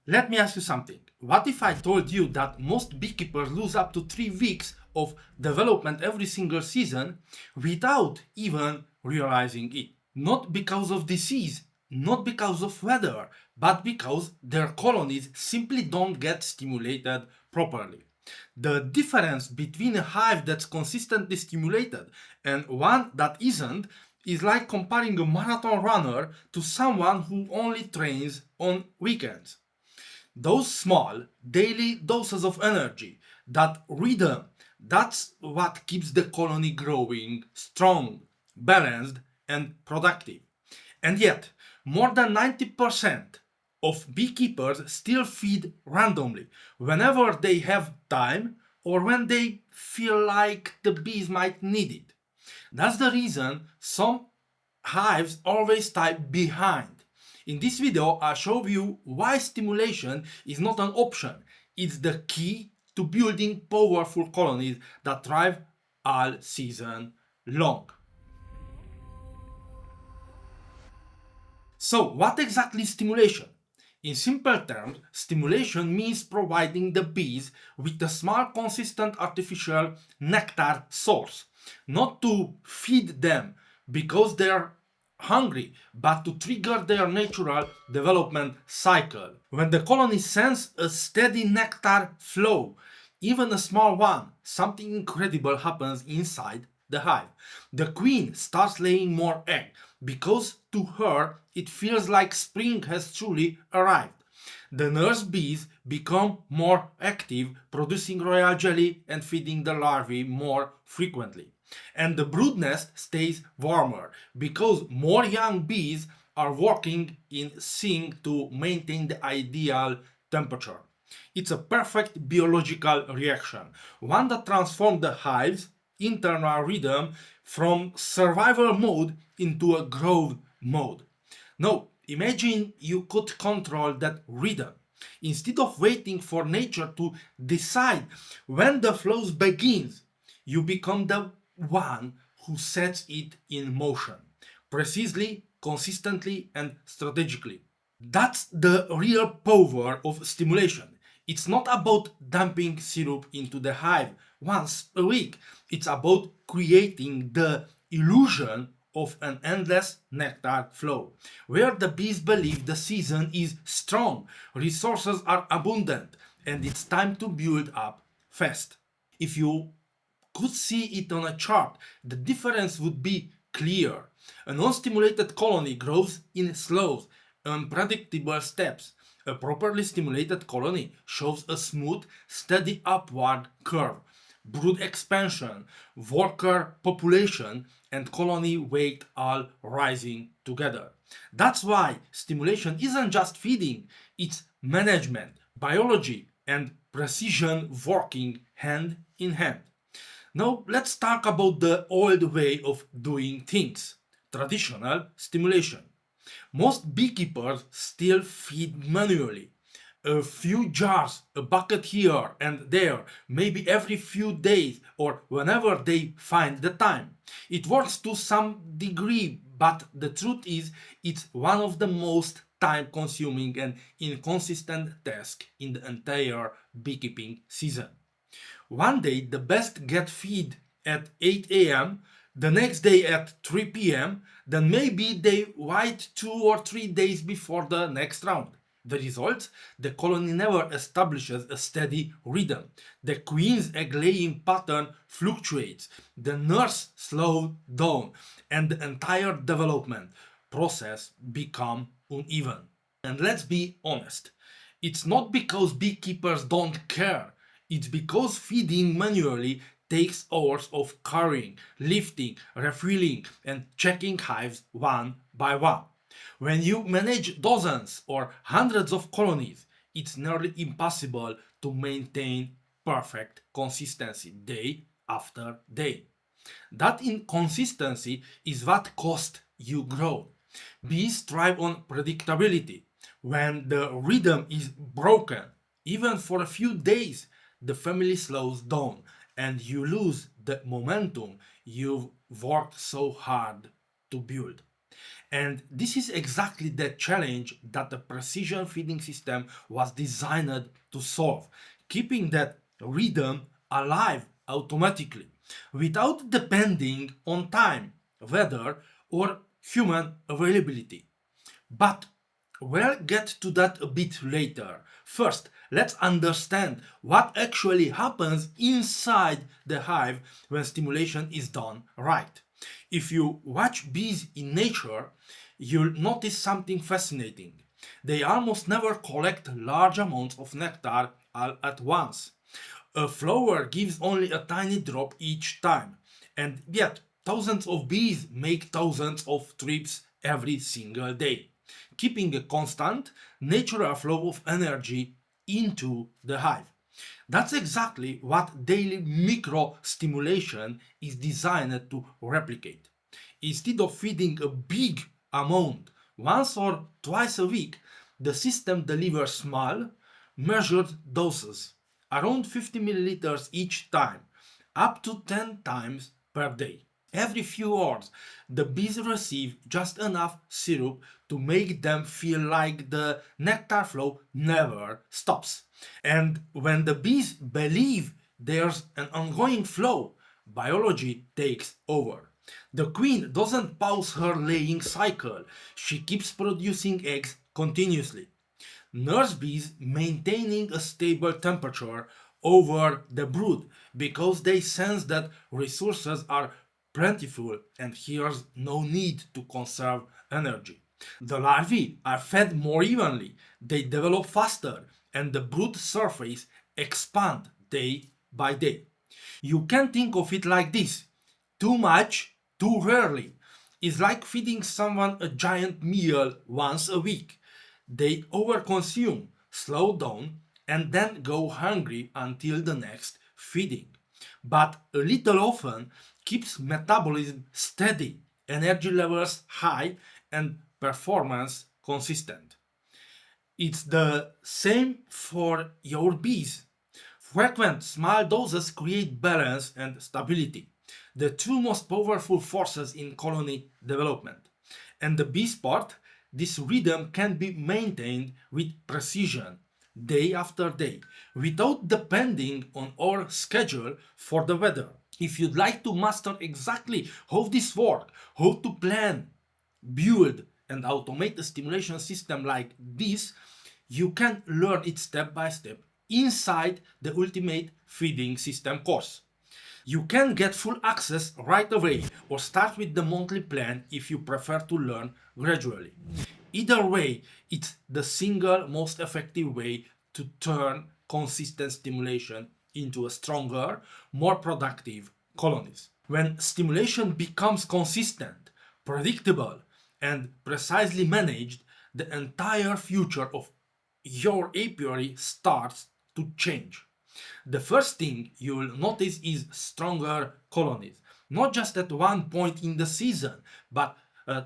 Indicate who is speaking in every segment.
Speaker 1: Let me ask you something. What if I told you that most beekeepers lose up to 3 weeks of development every single season without even realizing it? Not because of disease, not because of weather, but because their colonies simply don't get stimulated properly. The difference between a hive that's consistently stimulated and one that isn't is like comparing a marathon runner to someone who only trains on weekends. Those small daily doses of energy, that rhythm, that's what keeps the colony growing strong, balanced, and productive. And yet, more than 90% of beekeepers still feed randomly whenever they have time or when they feel like the bees might need it. That's the reason some hives always type behind. In this video, I'll show you why stimulation is not an option. It's the key to building powerful colonies that thrive all season long. So, what exactly is stimulation? In simple terms, stimulation means providing the bees with a small, consistent artificial nectar source, not to feed them because they're hungry, but to trigger their natural development cycle. When the colony sense a steady nectar flow, even a small one, something incredible happens inside the hive. The queen starts laying more egg because to her it feels like spring has truly arrived. The nurse bees become more active, producing royal jelly and feeding the larvae more frequently. And the brood nest stays warmer because more young bees are working in sync to maintain the ideal temperature. It's a perfect biological reaction, one that transforms the hive's internal rhythm from survival mode into a growth mode. Now, imagine you could control that rhythm. Instead of waiting for nature to decide when the flow begins, you become the one who sets it in motion, precisely, consistently, and strategically. That's the real power of stimulation. It's not about dumping syrup into the hive once a week. It's about creating the illusion of an endless nectar flow, where the bees believe the season is strong, resources are abundant, and it's time to build up fast. If you could see it on a chart, the difference would be clear. A non-stimulated colony grows in slow, unpredictable steps. A properly stimulated colony shows a smooth, steady upward curve. Brood expansion, worker population, and colony weight all rising together. That's why stimulation isn't just feeding, it's management, biology, and precision working hand in hand. Now let's talk about the old way of doing things, traditional stimulation. Most beekeepers still feed manually. A few jars, a bucket here and there, maybe every few days or whenever they find the time. It works to some degree, but the truth is it's one of the most time consuming and inconsistent tasks in the entire beekeeping season. One day the best get feed at 8 a.m., the next day at 3 p.m., then maybe they wait 2 or 3 days before the next round. The result? The colony never establishes a steady rhythm. The queen's egg laying pattern fluctuates, the nurse slows down, and the entire development process becomes uneven. And let's be honest, it's not because beekeepers don't care, it's because feeding manually takes hours of carrying, lifting, refilling, and checking hives one by one. When you manage dozens or hundreds of colonies, it's nearly impossible to maintain perfect consistency day after day. That inconsistency is what costs you growth. Bees thrive on predictability. When the rhythm is broken, even for a few days, the family slows down and you lose the momentum you've worked so hard to build. And this is exactly the challenge that the precision feeding system was designed to solve, keeping that rhythm alive automatically without depending on time, weather, or human availability. But we'll get to that a bit later. First, let's understand what actually happens inside the hive when stimulation is done right. If you watch bees in nature, you'll notice something fascinating. They almost never collect large amounts of nectar all at once. A flower gives only a tiny drop each time, and yet thousands of bees make thousands of trips every single day, keeping a constant natural flow of energy into the hive. That's exactly what daily micro stimulation is designed to replicate. Instead of feeding a big amount once or twice a week, the system delivers small, measured doses, around 50 milliliters each time, up to 10 times per day. Every few hours, the bees receive just enough syrup to make them feel like the nectar flow never stops. And when the bees believe there's an ongoing flow, biology takes over. The queen doesn't pause her laying cycle, she keeps producing eggs continuously. Nurse bees maintaining a stable temperature over the brood because they sense that resources are plentiful and here's no need to conserve energy. The larvae are fed more evenly, they develop faster, and the brood surface expand day by day. You can think of it like this: too much, too rarely. Is like feeding someone a giant meal once a week. They overconsume, slow down, and then go hungry until the next feeding. But a little often keeps metabolism steady, energy levels high, and performance consistent. It's the same for your bees. Frequent small doses create balance and stability, the two most powerful forces in colony development. And the bees part, this rhythm can be maintained with precision day after day without depending on our schedule for the weather. If you'd like to master exactly how this works, how to plan, build, and automate a stimulation system like this, you can learn it step by step inside the Ultimate Feeding System course. You can get full access right away or start with the monthly plan if you prefer to learn gradually. Either way, it's the single most effective way to turn consistent stimulation into a stronger, more productive colonies. When stimulation becomes consistent, predictable, and precisely managed, the entire future of your apiary starts to change. The first thing you will notice is stronger colonies, not just at one point in the season, but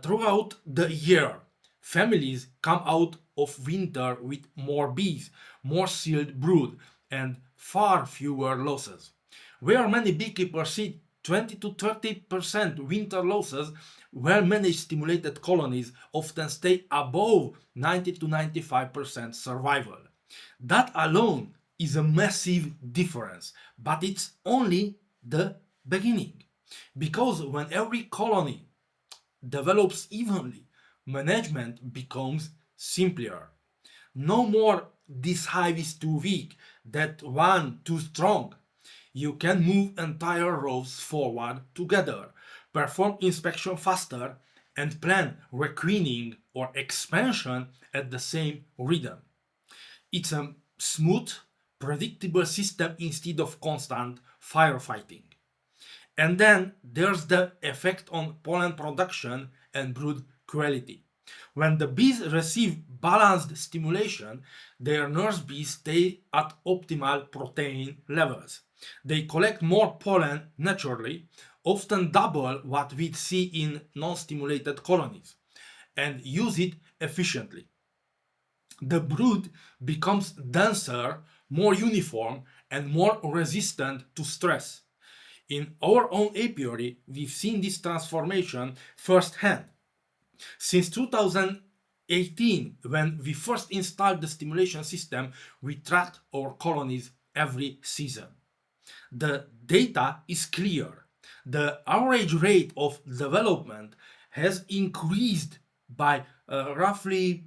Speaker 1: throughout the year. Families come out of winter with more bees, more sealed brood, and far fewer losses. Where many beekeepers see 20 to 30% winter losses, well managed stimulated colonies often stay above 90 to 95% survival. That alone is a massive difference, but it's only the beginning. Because when every colony develops evenly, management becomes simpler. No more this hive is too weak, that one too strong. You can move entire rows forward together, perform inspection faster, and plan requeening or expansion at the same rhythm. It's a smooth, predictable system instead of constant firefighting. And then there's the effect on pollen production and brood quality. When the bees receive balanced stimulation, their nurse bees stay at optimal protein levels. They collect more pollen naturally, often double what we'd see in non stimulated colonies, and use it efficiently. The brood becomes denser, more uniform, and more resistant to stress. In our own apiary, we've seen this transformation firsthand. Since 2018, when we first installed the stimulation system, we tracked our colonies every season. The data is clear. The average rate of development has increased by roughly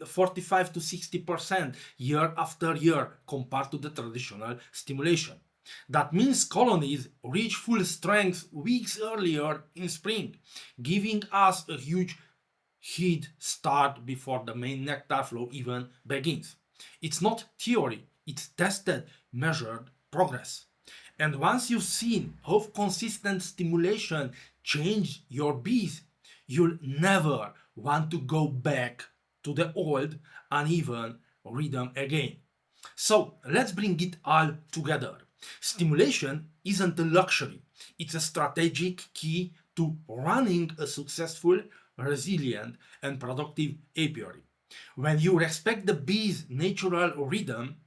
Speaker 1: 45 to 60% year after year compared to the traditional stimulation. That means colonies reach full strength weeks earlier in spring, giving us a huge heat start before the main nectar flow even begins. It's not theory, it's tested, measured progress. And once you've seen how consistent stimulation changed your bees, you'll never want to go back to the old uneven rhythm again. So let's bring it all together. Stimulation isn't a luxury, it's a strategic key to running a successful, resilient, and productive apiary. When you respect the bee's natural rhythm,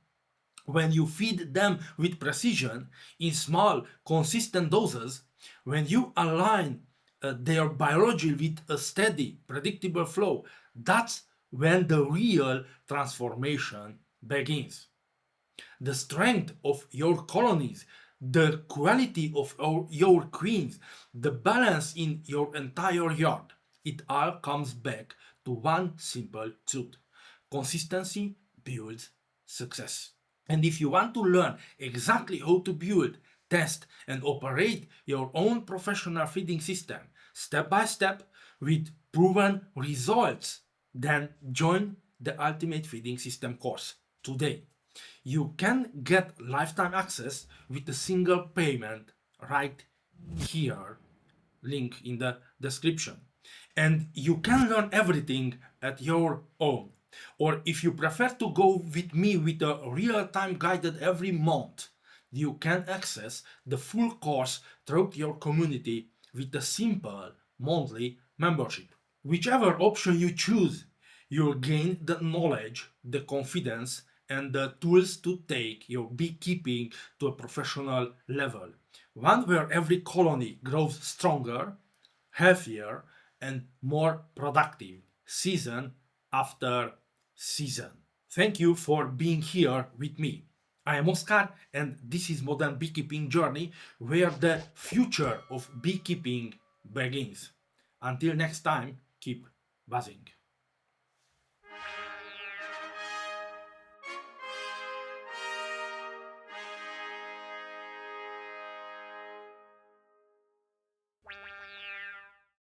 Speaker 1: when you feed them with precision in small, consistent doses, when you align their biology with a steady, predictable flow, that's when the real transformation begins. The strength of your colonies, the quality of your queens, the balance in your entire yard. It all comes back to one simple truth. Consistency builds success. And if you want to learn exactly how to build, test, and operate your own professional feeding system step by step with proven results, then join the Ultimate Feeding System course today. You can get lifetime access with a single payment right here, link in the description. And you can learn everything at your own. Or if you prefer to go with me with a real-time guided every month, you can access the full course throughout your community with a simple monthly membership. Whichever option you choose, you'll gain the knowledge, the confidence, and the tools to take your beekeeping to a professional level. One where every colony grows stronger, healthier, and more productive season after season. Thank you for being here with me. I am Oscar, and this is Modern Beekeeping Journey, where the future of beekeeping begins. Until next time, keep buzzing.